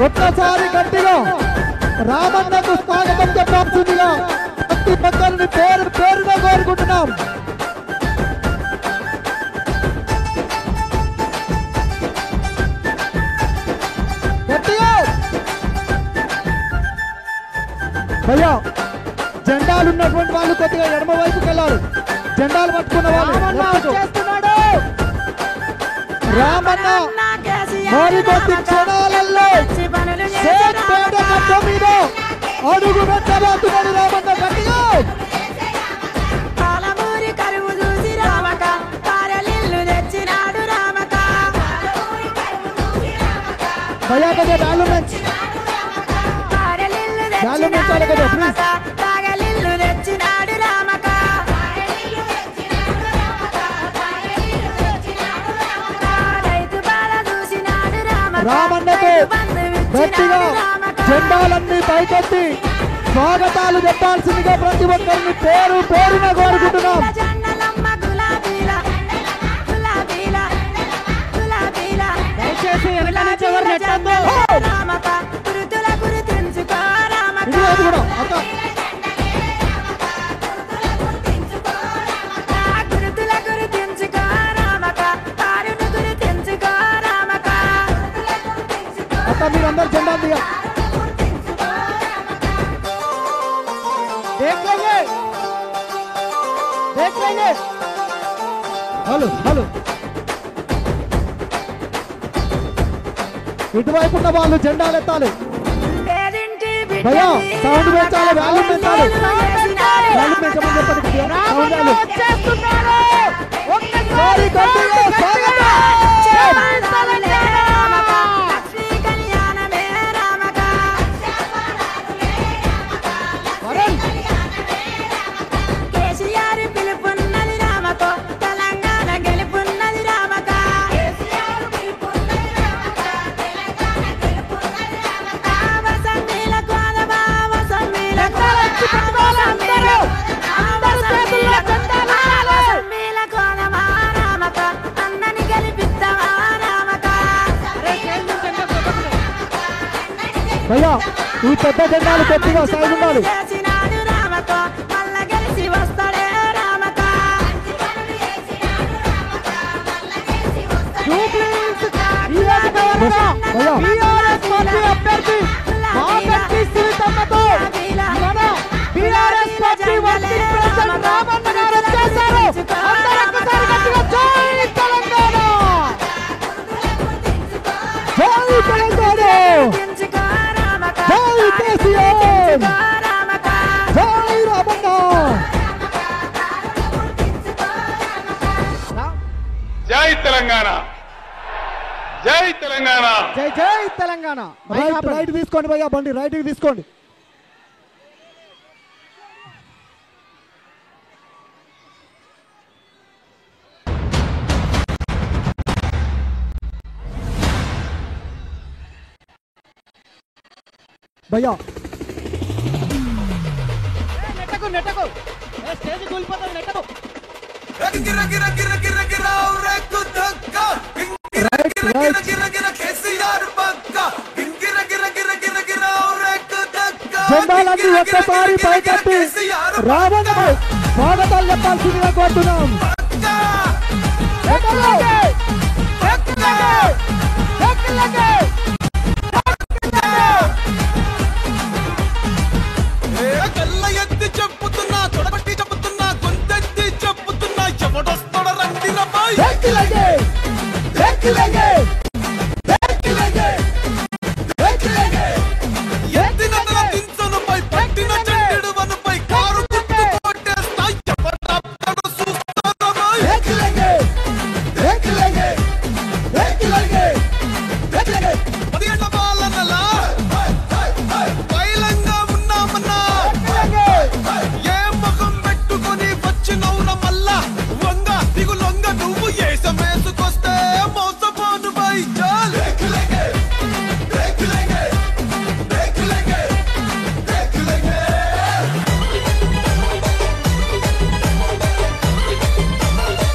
ఒక్కసారి గట్టిగా రామన్నకు స్వాగతం చెప్పాల్సిందిగా ప్రతి ఒక్కరిని పేరు పేరుగా కోరుకుంటున్నాం. గట్టిగా భయ్యా, జెండాలు ఉన్నటువంటి వాళ్ళు కొద్దిగా ఎడమ వైపుకి వెళ్ళారు. జెండాలు పట్టుకున్న వాళ్ళు రామన్న మరికొద్ది క్షణాలలో మీద అడుగు పెట్టబోతున్నాడు రామన్న. గట్టిగా భయ్యా కదా డాల్యూమెంట్స్ చాలు కదా ప్లీజ్. రామన్నకు గట్టిగా జెండాలన్నీ పైకెత్తి స్వాగతాలు చెప్పాల్సిందిగా ప్రతి ఒక్కరిని పేరు పేరున కోరుకుంటున్నాం. దయచేసి మీరందరూ జెండా దిగా హలో హలో ఇటువైపు ఉన్న వాళ్ళు జెండాలు ఎత్తాలి. భయ్యా సౌండ్ పెంచాలి, వాల్యూమ్ పెంచాలి. వాల్యూమ్ పెంచమని చెప్పండి. భయ్యా ఈ పెద్ద జెండాలు గట్టిగా సైడ్ ఉండాలి. జై తెలంగాణ, జై తెలంగాణ, జై జై తెలంగాణ. రైట్ తీసుకోండి భయ్యా, బండి రైట్ తీసుకోండి. భయ్యా నెట్టకు నెట్టకు స్టేజ్ కూలిపోతుంది. నెట్టకు జెండాలన్నీ ఒక్కసారి పైకెత్తి రామన్న స్వాగతాలు చెప్పాల్సిందిగా కోరుతున్నాం. చెప్పుతున్నా తొడబట్టి చెప్పుతున్నా గొంతెత్తి చెప్పుతున్నా ఎవడొస్తాడో రండి రబాయ్.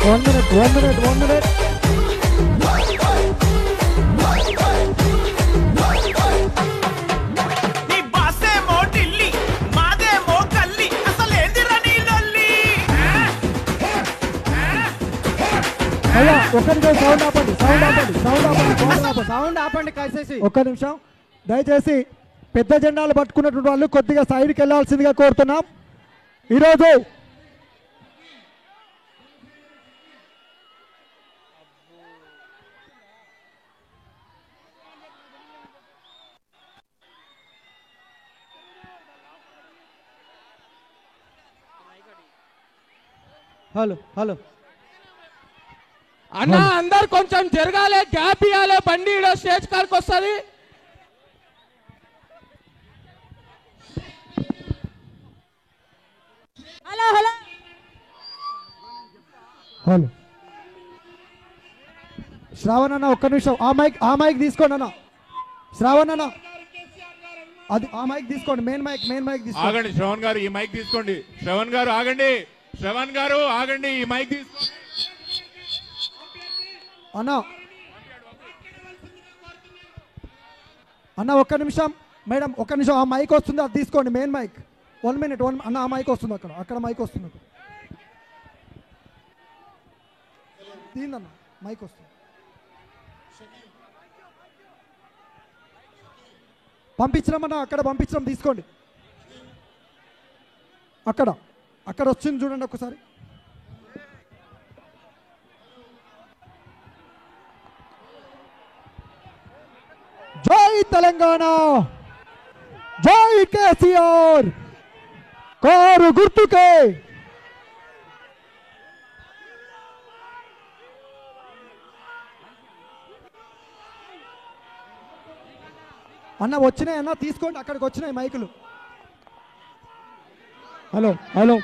One minute. ఒక్క నిమిషం సౌండ్ ఆపండి, సౌండ్ ఆపండి, సౌండ్ ఆపండి, సౌండ్ ఆపండి, సౌండ్ ఆపండి కాసేసి. ఒక్క నిమిషం దయచేసి పెద్ద జెండాలు పట్టుకున్నటువంటి వాళ్ళు కొద్దిగా సైడ్కి వెళ్ళాల్సిందిగా కోరుతున్నాం. ఈరోజు హలో హలో అన్న అందరు కొంచెం జరగాలి, గ్యాప్ ఇవ్వాలి, బండి ఈడ స్టేజ్ కాడికి వస్తుంది. హలో హలో హలో శ్రావణ్ అన్న ఒక్క నిమిషం ఆ మైక్ తీసుకోండి అన్న. శ్రావణ్ అన్న అది ఆ మైక్ తీసుకోండి, మెయిన్ మైక్ తీసుకోండి. ఆగండి శ్రవణ్ గారు, ఈ మైక్ తీసుకోండి. శ్రవణ్ గారు ఆగండి, శ్రవణ్ గారు ఆగండి, ఈ మైక్ తీసుకోండి అన్న. అన్న ఒక్క నిమిషం మేడం, ఒక్క నిమిషం ఆ మైక్ వస్తుంది, అది తీసుకోండి, మెయిన్ మైక్. 1 minute అన్న, ఆ మైక్ వస్తుంది, అక్కడ మైక్ వస్తుంది, తీయండి మైక్ వస్తుంది. పంపించడం అక్కడ పంపించడం తీసుకోండి. అక్కడ వచ్చింది చూడండి ఒకసారి. జై తెలంగాణ, జై కేసీఆర్, కారు గుర్తుకే. అన్న వచ్చినాయి అన్న, తీసుకోండి, అక్కడికి వచ్చినాయి మైకులు. Hello hello